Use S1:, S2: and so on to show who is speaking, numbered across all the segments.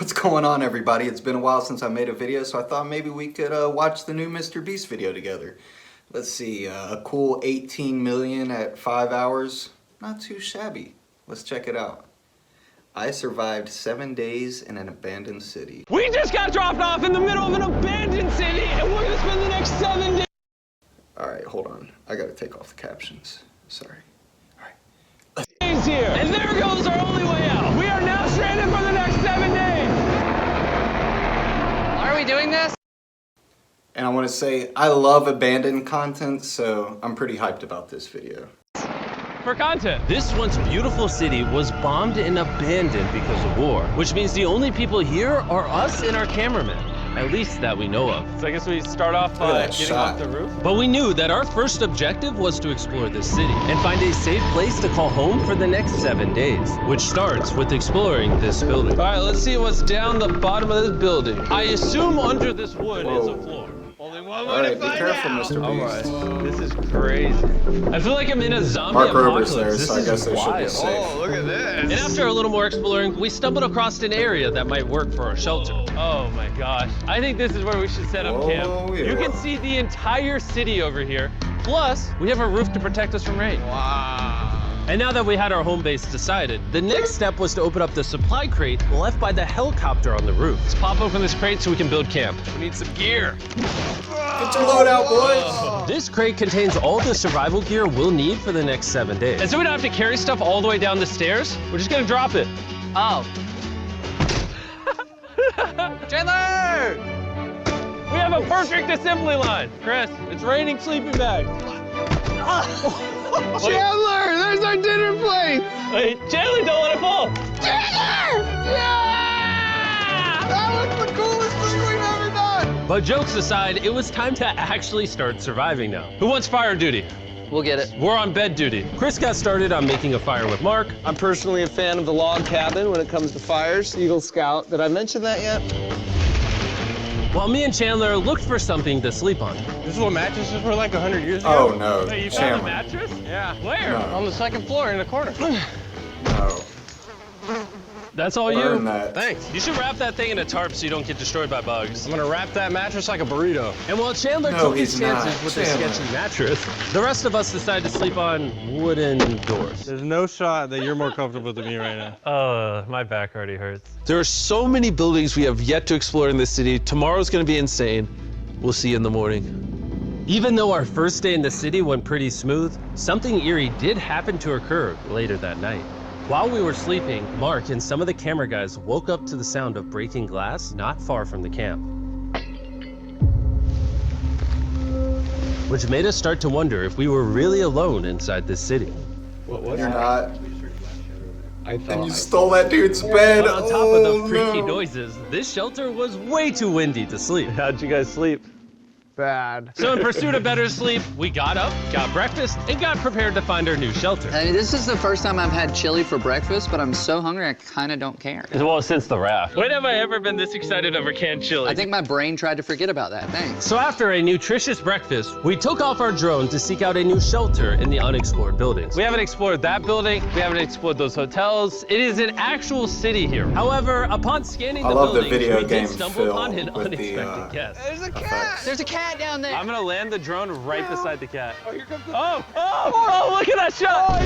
S1: What's going on, everybody? It's been a while since I made a video, so I thought maybe we could watch the new MrBeast video together. Let's see, a cool 18 million at 5 hours. Not too shabby. Let's check it out. I survived 7 days in an abandoned city.
S2: We just got dropped off in the middle of an abandoned city, and we're gonna spend the next 7 days.
S1: Alright, hold on. I gotta take off the captions. Sorry.
S2: Here. And there goes our only way out. We are now stranded for the next 7 days.
S3: Why are we doing this?
S1: And I want to say, I love abandoned content, so I'm pretty hyped about this video.
S2: For content.
S4: This once beautiful city was bombed and abandoned because of war, which means the only people here are us and our cameraman. At least that we know of.
S2: So I guess we start off by getting off the roof.
S4: But we knew that our first objective was to explore this city and find a safe place to call home for the next 7 days, which starts with exploring this building.
S2: All right, let's see what's down the bottom of this building. I assume under this wood is a floor. Only one way to find out.
S1: Mr.
S2: All
S1: Beast.
S2: right, this is crazy. I feel like I'm in a zombie
S1: Mark
S2: apocalypse.
S1: Rober's there,
S2: This
S1: so I
S2: is
S1: guess they should be
S2: wild.
S1: safe.
S2: Oh, look at this.
S4: And after a little more exploring, we stumbled across an area that might work for our shelter.
S2: Oh my gosh. I think this is where we should set up camp.
S1: Yeah.
S2: You can see the entire city over here. Plus, we have a roof to protect us from rain. Wow.
S4: And now that we had our home base decided, the next step was to open up the supply crate left by the helicopter on the roof.
S2: Let's pop open this crate so we can build camp. We need some gear.
S1: Get your load out, boys!
S4: This crate contains all the survival gear we'll need for the next 7 days.
S2: And so we don't have to carry stuff all the way down the stairs. We're just gonna drop it.
S3: Oh. Chandler!
S2: We have a perfect assembly line. Chris, it's raining sleeping bags.
S3: Chandler, there's our dinner plate!
S2: Wait, Chandler, don't let it fall.
S3: Chandler! Yeah! That was the coolest thing we've ever done!
S4: But jokes aside, it was time to actually start surviving now.
S2: Who wants fire duty?
S3: We'll get it.
S2: We're on bed duty.
S4: Chris got started on making a fire with Mark.
S5: I'm personally a fan of the log cabin when it comes to fires. Eagle Scout. Did I mention that yet?
S4: While me and Chandler looked for something to sleep on.
S5: This is what mattresses were like 100 years ago.
S1: Oh no,
S2: Hey, you found a
S1: Chandler.
S2: mattress?
S5: Yeah.
S2: Where?
S1: No.
S5: On the second floor in the corner.
S1: No.
S2: That's all
S1: Burn
S2: you?
S1: that.
S5: Thanks.
S4: You should wrap that thing in a tarp so you don't get destroyed by bugs.
S5: I'm gonna wrap that mattress like a burrito.
S4: And while Chandler
S1: No,
S4: took his
S1: he's
S4: chances
S1: not.
S4: with the
S1: Chandler.
S4: sketchy mattress, the rest of us decided to sleep on wooden doors.
S5: There's no shot that you're more comfortable than me right now.
S2: My back already hurts.
S6: There are so many buildings we have yet to explore in this city. Tomorrow's gonna be insane. We'll see you in the morning.
S4: Even though our first day in the city went pretty smooth, something eerie did happen to occur later that night. While we were sleeping, Mark and some of the camera guys woke up to the sound of breaking glass not far from the camp, which made us start to wonder if we were really alone inside this city.
S1: You're not. And you stole that dude's bed.
S4: But on top of the
S1: Oh,
S4: freaky
S1: no.
S4: noises, this shelter was way too windy to sleep.
S2: How'd you guys sleep?
S5: Bad.
S4: So in pursuit of better sleep, we got up, got breakfast, and got prepared to find our new shelter.
S3: I mean, this is the first time I've had chili for breakfast, but I'm so hungry I kind of don't care.
S2: Well, since the raft. When have I ever been this excited over canned chili?
S3: I think my brain tried to forget about that. Thanks.
S4: So after a nutritious breakfast, we took off our drone to seek out a new shelter in the unexplored buildings.
S2: We haven't explored that building. We haven't explored those hotels. It is an actual city here.
S4: However, upon scanning
S1: I
S4: the
S1: love the
S4: buildings,
S1: video
S4: we
S1: game
S4: did stumble upon an
S1: filled with the,
S4: unexpected guest.
S3: There's a cat!
S1: Effects.
S3: There's a cat down there!
S2: I'm gonna land the drone right beside the cat. Oh, here comes the... Oh, look at that shot!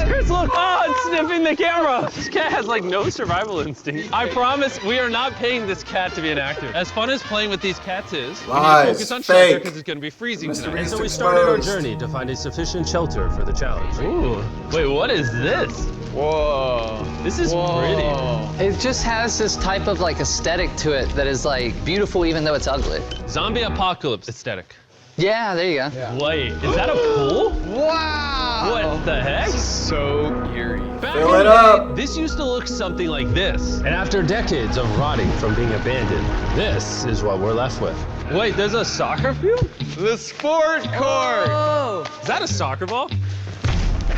S2: Chris, look! Oh, it's sniffing the camera! This cat has like no survival instinct. I promise we are not paying this cat to be an actor. As fun as playing with these cats is, we need to
S1: Lies,
S2: focus on shelter
S1: fake.
S2: because it's gonna be freezing
S1: Mr.
S2: tonight.
S4: And so we
S1: Beast
S4: started our
S1: exposed.
S4: journey to find a sufficient shelter for the challenge.
S2: Ooh, wait, what is this?
S5: Whoa.
S2: This is pretty.
S3: It just has this type of like aesthetic to it that is like beautiful even though it's ugly.
S2: Zombie apocalypse aesthetic.
S3: Yeah, there you go.
S2: Wait, is that a pool?
S5: Wow.
S2: What the heck?
S5: So eerie.
S2: Back
S1: Fill
S2: in
S1: it
S2: the
S1: up.
S2: day, this used to look something like this.
S4: And after decades of rotting from being abandoned, this is what we're left with.
S2: Wait, there's a soccer field?
S5: The sport court.
S2: Is that a soccer ball?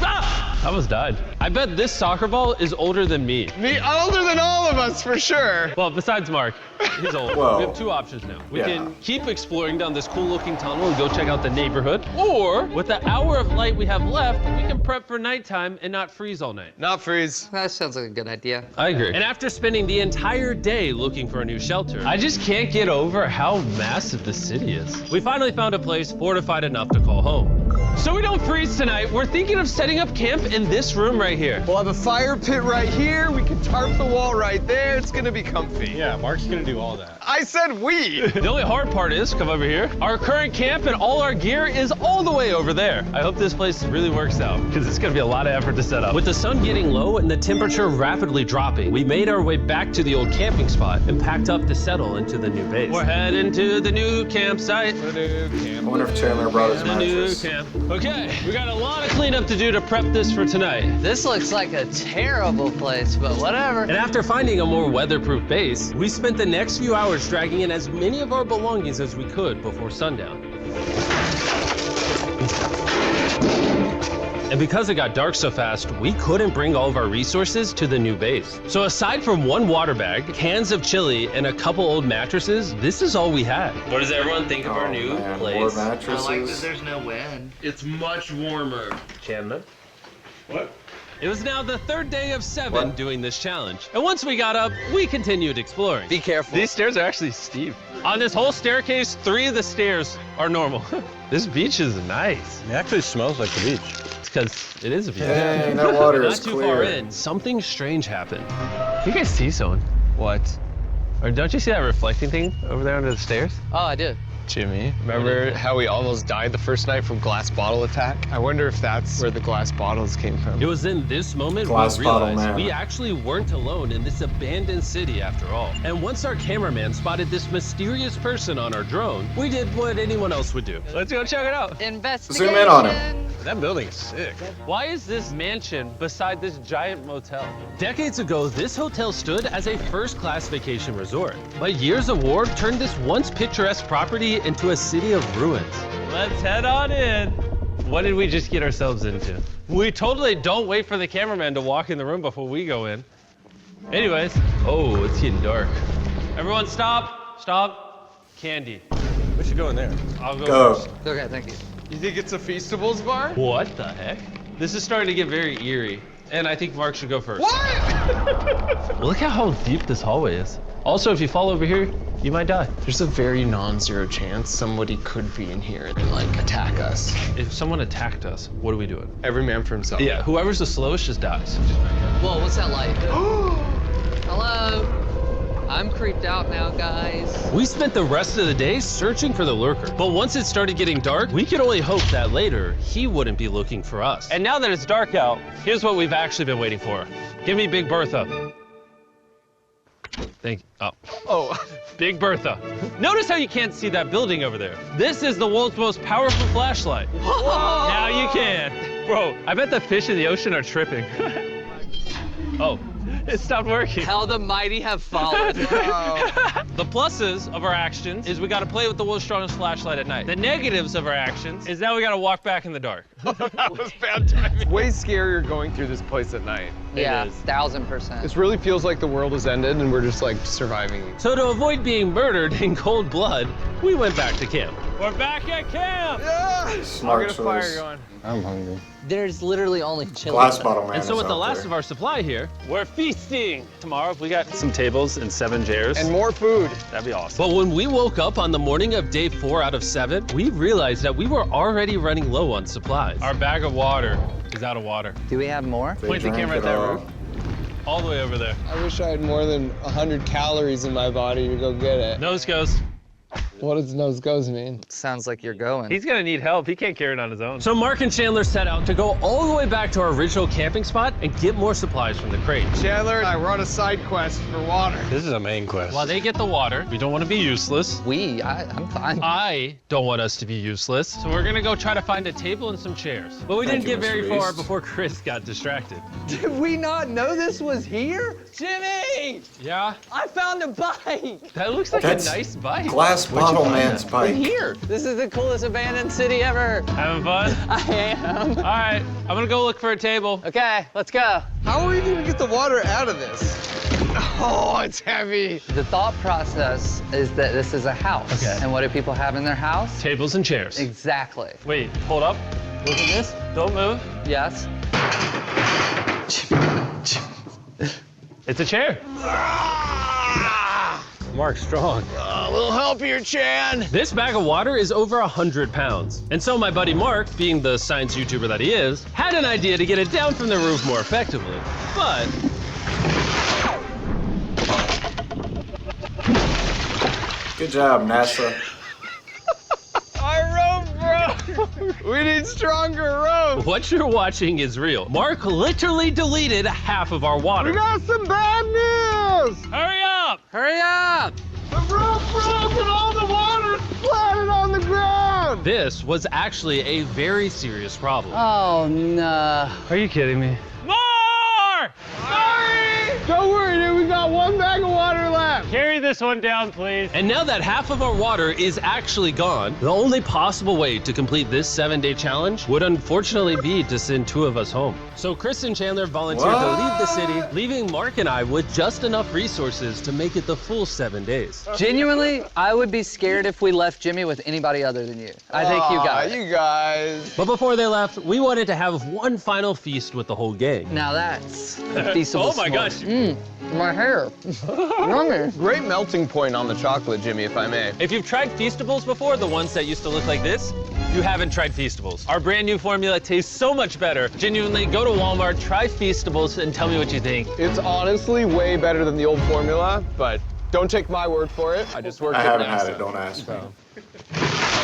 S2: Ah! I almost died. I bet this soccer ball is older than me.
S5: Me older than all of us, for sure.
S2: Well, besides Mark, he's old.
S1: Whoa.
S2: We have two options now. We
S1: Yeah.
S2: can keep exploring down this cool looking tunnel and go check out the neighborhood, or with the hour of light we have left, we can prep for nighttime and not freeze all night.
S5: Not freeze.
S3: That sounds like a good idea.
S2: I agree. And after spending the entire day looking for a new shelter, I just can't get over how massive the city is. We finally found a place fortified enough to call home. So we don't freeze tonight, we're thinking of setting up camp in this room right here.
S5: We'll have a fire pit right here. We can tarp the wall right there. It's gonna be comfy.
S7: Yeah, Mark's gonna do all that.
S5: I said we.
S2: The only hard part is, come over here, our current camp and all our gear is all the way over there. I hope this place really works out, because it's gonna be a lot of effort to set up. With the sun getting low and the temperature rapidly dropping, we made our way back to the old camping spot and packed up to settle into the new base. We're heading to the new campsite.
S1: I wonder if Chandler brought his
S2: The new
S1: mattress.
S2: camp. Okay, we got a lot of cleanup to do to prep this for tonight.
S3: This looks like a terrible place, but whatever.
S2: And after finding a more weatherproof base, we spent the next few hours dragging in as many of our belongings as we could before sundown. And because it got dark so fast, we couldn't bring all of our resources to the new base. So aside from one water bag, cans of chili, and a couple old mattresses, this is all we had. What does everyone think of our new
S1: Man,
S2: place?
S1: more mattresses.
S3: there's no wind.
S2: It's much warmer. Chandler?
S7: What?
S2: It was now the third day of 7
S1: What?
S2: doing this challenge. And once we got up, we continued exploring.
S3: Be careful.
S2: These stairs are actually steep. On this whole staircase, 3 of the stairs are normal. This beach is nice.
S7: It actually smells like the beach.
S2: It's because it is a beach.
S1: Dang, that water
S2: Not
S1: is
S2: too
S1: clear.
S2: far in, something strange happened. You guys see someone?
S5: What?
S2: Or don't you see that reflecting thing over there under the stairs?
S3: Oh, I did.
S5: Jimmy, remember how we almost died the first night from glass bottle attack? I wonder if that's where the glass bottles came from.
S2: It was in this moment
S1: Glass
S2: we
S1: bottle
S2: realized
S1: man.
S2: we actually weren't alone in this abandoned city after all. And once our cameraman spotted this mysterious person on our drone, we did what anyone else would do. Let's go check it out.
S3: Investigation.
S1: Zoom in on him.
S7: That building is sick.
S2: Why is this mansion beside this giant motel? Decades ago, this hotel stood as a first-class vacation resort. But years of war turned this once picturesque property into a city of ruins. Let's head on in. What did we just get ourselves into? We totally don't wait for the cameraman to walk in the room before we go in. Anyways, oh, it's getting dark. Everyone stop, stop. Candy.
S7: We should go in there.
S2: I'll go
S1: Go.
S2: first.
S3: Okay, thank you.
S5: You think it's a Feastables bar?
S2: What the heck? This is starting to get very eerie. And I think Mark should go first.
S5: What?
S2: Look at how deep this hallway is. Also, if you fall over here, you might die.
S5: There's a very non-zero chance somebody could be in here and like attack us.
S2: If someone attacked us, what are we doing?
S5: Every man for himself.
S2: Yeah, whoever's the slowest just dies.
S3: Whoa, what's that light? Hello? I'm creeped out now, guys.
S2: We spent the rest of the day searching for the lurker. But once it started getting dark, we could only hope that later he wouldn't be looking for us. And now that it's dark out, here's what we've actually been waiting for. Give me Big Bertha. Thank you.
S5: Oh.
S2: Big Bertha. Notice how you can't see that building over there. This is the world's most powerful flashlight. Now you can. Bro, I bet the fish in the ocean are tripping. Oh, it stopped working.
S3: How the mighty have fallen.
S2: The pluses of our actions is we gotta play with the world's strongest flashlight at night. The negatives of our actions is now we gotta walk back in the dark.
S5: That was bad timing. Way scarier going through this place at night.
S3: Yeah,
S2: is.
S3: 1000%.
S5: This really feels like the world has ended and we're just like surviving.
S2: So to avoid being murdered in cold blood, we went back to camp. We're back at camp!
S1: Smart
S5: I'll get a fire
S1: choice.
S5: going.
S7: I'm hungry.
S3: There's literally only chili.
S1: Glass bottle man.
S2: And so
S1: is
S2: with the
S1: out
S2: last
S1: there.
S2: of our supply here, we're feasting. Tomorrow, we got some tables and 7 chairs.
S5: And more food.
S2: That'd be awesome. But when we woke up on the morning of day 4 out of 7, we realized that we were already running low on supplies. Our bag of water is out of water.
S3: Do we have more?
S1: They
S2: Point the
S1: drank
S2: camera at
S1: it
S2: that
S1: all.
S2: room. All the way over there.
S5: I wish I had more than 100 calories in my body to go get it.
S2: Nose goes.
S5: What does nose goes mean?
S3: Sounds like you're going.
S2: He's gonna need help. He can't carry it on his own. So Mark and Chandler set out to go all the way back to our original camping spot and get more supplies from the crate.
S5: Chandler and I were on a side quest for water.
S7: This is a main quest.
S2: While they get the water, we don't want to be useless.
S3: I'm fine.
S2: I don't want us to be useless. So we're gonna go try to find a table and some chairs. But we
S1: Thank
S2: didn't
S1: you,
S2: get very
S1: MrBeast.
S2: far before Chris got distracted.
S5: Did we not know this was here?
S3: Jimmy!
S2: Yeah?
S3: I found a bike!
S2: That looks like
S1: That's
S2: a nice bike.
S1: Glass
S2: Where'd you
S1: Bottle
S2: find
S1: Man's
S2: that?
S1: bike.
S2: Here.
S3: This is the coolest abandoned city ever.
S2: Having fun?
S3: I am.
S2: All right, I'm gonna go look for a table.
S3: Okay, let's go.
S5: How are we gonna get the water out of this? Oh, it's heavy.
S3: The thought process is that this is a house.
S2: Okay.
S3: And what do people have in their house?
S2: Tables and chairs.
S3: Exactly.
S2: Wait, hold up. Look at this. Don't move.
S3: Yes.
S2: It's a chair.
S7: Mark, strong.
S5: A little help here, Chan.
S4: This bag of water is over 100 pounds. And so my buddy Mark, being the science YouTuber that he is, had an idea to get it down from the roof more effectively. But
S1: Good job, NASA.
S5: Our rope broke. We need stronger rope.
S4: what you're watching is real. Mark literally deleted half of our water.
S5: Got some bad news.
S2: Hurry up!
S3: Hurry up!
S5: The rope broke and all the water splattered on the ground.
S4: This was actually a very serious problem.
S3: Oh, no.
S2: Are you kidding me? More!
S5: Sorry. Don't worry, dude. We got one bag of water left.
S2: Carry this one down, please.
S4: And now that half of our water is actually gone, the only possible way to complete this 7-day challenge would unfortunately be to send 2 of us home. So Chris and Chandler volunteered to leave the city, leaving Mark and I with just enough resources to make it the full 7 days.
S3: Genuinely, I would be scared if we left Jimmy with anybody other than you. I think you got it.
S5: You guys.
S4: But before they left, we wanted to have one final feast with the whole gang.
S3: Now that's a feasible
S4: Oh my gosh.
S3: My hair. Yummy.
S5: Great melting point on the chocolate, Jimmy, if I may.
S4: If you've tried Feastables before, the ones that used to look like this, you haven't tried Feastables. Our brand new formula tastes so much better. Genuinely, go to Walmart, try Feastables, and tell me what you think.
S5: It's honestly way better than the old formula, but don't take my word for it. I just worked
S1: I
S5: at
S1: haven't
S5: NASA.
S1: had it, don't ask me.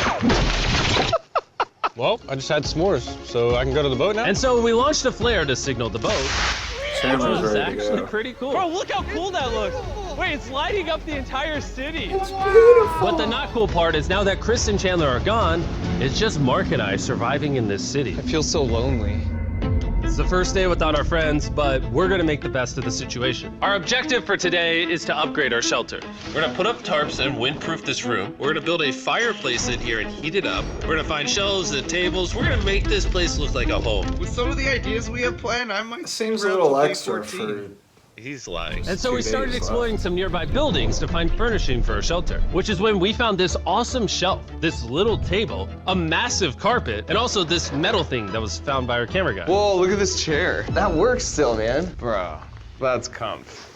S7: Well, I just had s'mores, so I can go to the boat now?
S4: And so we launched a flare to signal the boat.
S1: Chandler's
S4: It was
S1: ready to
S4: actually
S1: go.
S4: pretty cool.
S2: Bro, look how cool that looks. Wait, it's lighting up the entire city.
S4: But the not cool part is now that Chris and Chandler are gone, it's just Mark and I surviving in this city.
S5: I feel so lonely.
S4: It's the first day without our friends, but we're gonna make the best of the situation. Our objective for today is to upgrade our shelter. We're gonna put up tarps and windproof this room. We're gonna build a fireplace in here and heat it up. We're gonna find shelves and tables. We're gonna make this place look like a home.
S8: With some of the ideas we have planned, I might
S1: Seems a
S8: around
S1: little
S8: till day
S1: extra
S8: 14.
S1: for...
S4: He's lying.
S1: Just
S4: And so
S1: 2
S4: we started
S1: days
S4: exploring
S1: left.
S4: some nearby buildings to find furnishing for our shelter, which is when we found this awesome shelf, this little table, a massive carpet, and also this metal thing that was found by our camera guy.
S5: Whoa, look at this chair. That works still, man. Bro, that's comf.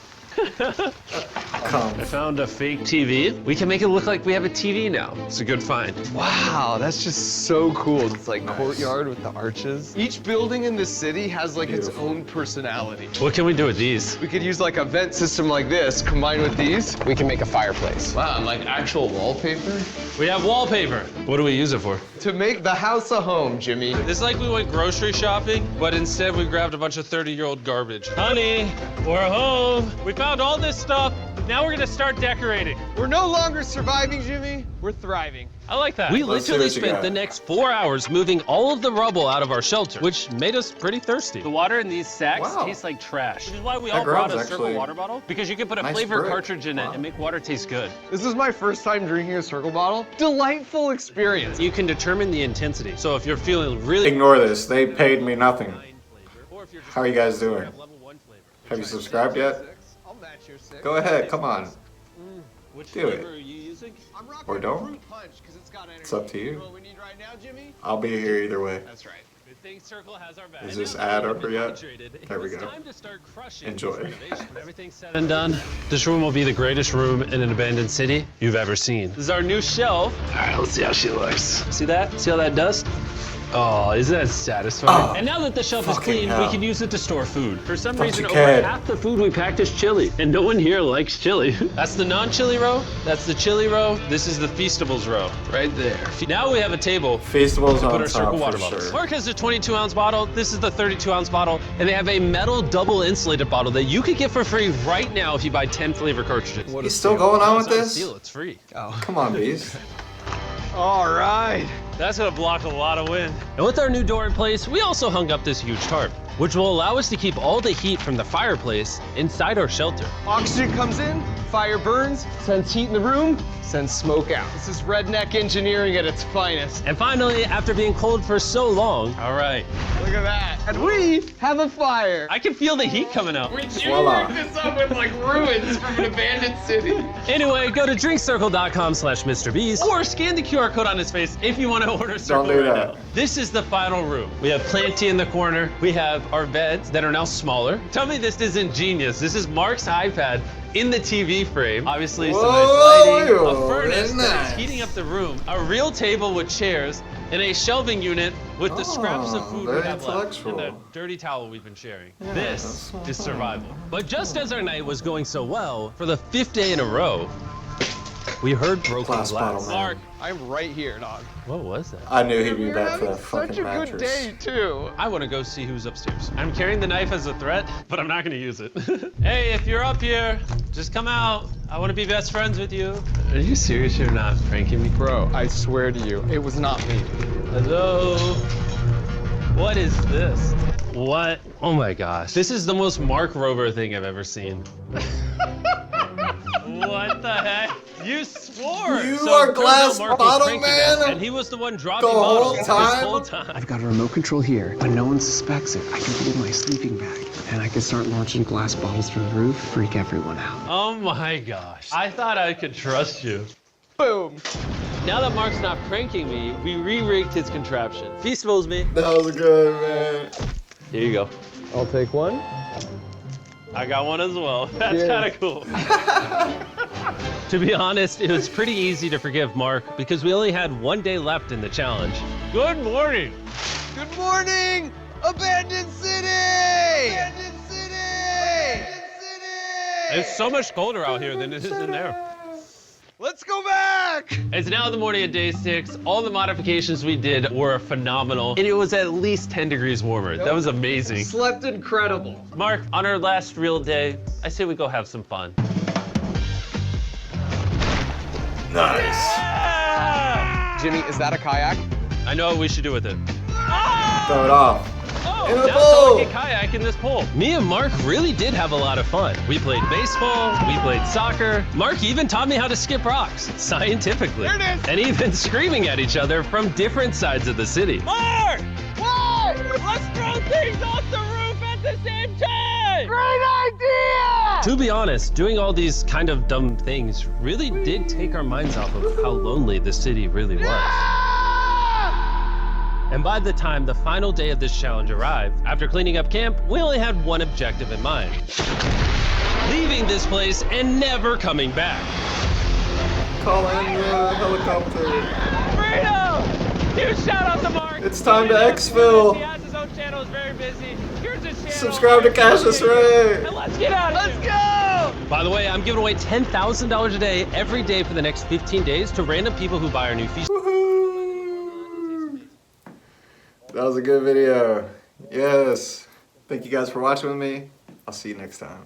S1: Come.
S4: I found a fake TV. We can make it look like we have a TV now. It's a good find.
S5: Wow, that's just so cool. It's like
S1: Nice.
S5: courtyard with the arches. Each building in this city has like its
S1: Beautiful.
S5: own personality.
S4: What can we do with these?
S5: We could use like a vent system like this, combined with these. We can make a fireplace. Wow, and like actual wallpaper?
S4: We have wallpaper. What do we use it for?
S5: To make the house a home, Jimmy.
S4: It's like we went grocery shopping, but instead we grabbed a bunch of 30-year-old garbage. Honey, we're home. We found all this stuff. Now we're gonna start decorating.
S5: We're no longer surviving, Jimmy. We're thriving.
S4: I like that. We
S1: Let's see
S4: literally
S1: what you
S4: spent
S1: got.
S4: the next 4 hours moving all of the rubble out of our shelter, which made us pretty thirsty. The water in these sacks
S1: Wow.
S4: tastes like trash, which is why we
S1: That
S4: all brought
S1: grub's
S4: a circle
S1: actually
S4: water bottle, because you can put a
S1: nice
S4: flavor
S1: brick.
S4: cartridge in it
S1: Wow.
S4: and make water taste good.
S5: This is my first time drinking a circle bottle. Delightful experience.
S4: You can determine the intensity. So if you're feeling really
S1: Ignore this. They paid me nothing.
S4: or if you're just
S1: How are you guys doing?
S4: level 1 flavor.
S1: Have you subscribed yet?
S5: I'll match your six.
S1: Go ahead, come on.
S4: Which
S1: Do it.
S4: flavor are you using?
S5: I'm rocking
S1: Or don't.
S5: fruit punch because it's got energy.
S1: It's up to you.
S5: know what we need right now, Jimmy?
S1: I'll be here either way.
S5: That's right.
S4: Good thing Circle has our back.
S1: Is this ad over yet? There we go.
S4: Time to start crushing
S1: Enjoy.
S4: this renovation. When everything's said and done, this room will be the greatest room in an abandoned city you've ever seen. This is our new shelf. All right, let's see how she looks. See that? See all that dust? Oh, isn't that satisfying?
S1: Oh,
S4: and now that the shelf is
S1: fucking
S4: clean, we
S1: hell.
S4: can use it to store food. For some
S1: Thought
S4: reason,
S1: you
S4: over
S1: could.
S4: half the food we packed is chili, and no one here likes chili. That's the non-chili row. That's the chili row. This is the Feastables row, right there. Now we have a table.
S1: Feastables
S4: Put
S1: on
S4: our circle
S1: top
S4: water
S1: for
S4: bottles.
S1: sure.
S4: Mark has a 22-ounce bottle. This is the 32-ounce bottle, and they have a metal double insulated bottle that you could get for free right now if you buy 10 flavor cartridges.
S1: You still going on with
S4: It's not a
S1: this?
S4: steal, it's free.
S1: Come on, Beast.
S5: All right.
S2: That's gonna block a lot of wind.
S4: And with our new door in place, we also hung up this huge tarp. which will allow us to keep all the heat from the fireplace inside our shelter.
S5: Oxygen comes in, fire burns, sends heat in the room, sends smoke out. This is redneck engineering at its finest.
S4: And finally, after being cold for so long, all right,
S5: Look at that. And we have a fire.
S4: I can feel the heat coming out.
S1: Voila.
S5: This up with like ruins from an abandoned city.
S4: Anyway, go to drinkcircle.com/MrBeast or scan the QR code on his face if you want to order Circle
S1: Don't do
S4: right
S1: that.
S4: now. This is the final room. We have Planty in the corner. We have our beds that are now smaller. Tell me this isn't genius. This is Mark's iPad in the TV frame. Obviously, some nice lighting, a furnace
S1: very
S4: that is
S1: nice.
S4: heating up the room, a real table with chairs, and a shelving unit with the scraps of food we
S1: very
S4: have left and
S1: intellectual.
S4: the dirty towel we've been sharing. This is survival. But just as our night was going so well, for the 5th day in a row, we heard broken
S1: Glass bottle
S4: glass.
S1: man.
S5: Mark, I'm right here, dog.
S4: What was that?
S1: I knew he'd be
S5: You're
S1: back for
S5: having
S1: that fucking
S5: such a
S1: mattress.
S5: good day, too.
S4: I want to go see who's upstairs. I'm carrying the knife as a threat, but I'm not going to use it. Hey, if you're up here, just come out. I want to be best friends with you. Are you serious? You're not pranking me?
S5: Bro, I swear to you, it was not me.
S4: Hello? What is this? What? Oh my gosh. This is the most Mark Rover thing I've ever seen. What the heck? You swore!
S1: You
S4: So
S1: are
S4: turns out
S1: glass
S4: Mark was
S1: bottle
S4: pranking
S1: man?
S4: us, and he was the one dropping
S1: The whole
S4: bottles this
S1: time?
S4: whole time.
S9: I've got a remote control here, but no one suspects it. I can put it in my sleeping bag, and I can start launching glass bottles from the roof, freak everyone out.
S4: Oh my gosh. I thought I could trust you.
S5: Boom.
S4: Now that Mark's not pranking me, we re-rigged his contraption. Feast knows me.
S1: That was good, man.
S4: Here you go.
S5: I'll take one.
S4: I got one as well. That's
S5: Cheers.
S4: kind of cool. To be honest, it was pretty easy to forgive Mark because we only had 1 day left in the challenge. Good morning.
S5: Good morning, abandoned city! Abandoned city! Abandoned city!
S4: It's so much colder out here than it is in there.
S5: Let's go back!
S4: It's now the morning of day 6. All the modifications we did were phenomenal, and it was at least 10 degrees warmer. That was amazing.
S3: Slept incredible.
S4: Mark, on our last real day, I say we go have some fun.
S1: Nice.
S5: Jimmy, is that a kayak?
S4: I know what we should do with it.
S1: Throw it off.
S4: Oh,
S1: In the
S4: now someone
S1: pool.
S4: can kayak in this pool. Me and Mark really did have a lot of fun. We played baseball, we played soccer. Mark even taught me how to skip rocks, scientifically.
S5: There it is.
S4: And even screaming at each other from different sides of the city. Mark!
S5: What?
S4: Let's throw things off the roof at the same time!
S5: Great idea!
S4: To be honest, doing all these kind of dumb things really did take our minds off of how lonely the city really was. And by the time the final day of this challenge arrived, after cleaning up camp, we only had one objective in mind. Leaving this place and never coming back.
S1: Call in the helicopter.
S4: Freedom! Huge shout out to Mark.
S1: It's time to
S4: He
S1: exfil.
S4: has his own channel, is very busy. Here's his channel.
S1: Subscribe to Cassius Ray.
S4: And let's get out of here. Let's go! By the way, I'm giving away $10,000 a day every day for the next 15 days to random people who buy our new feast.
S1: Woohoo. That was a good video. Yes. Thank you guys for watching with me. I'll see you next time.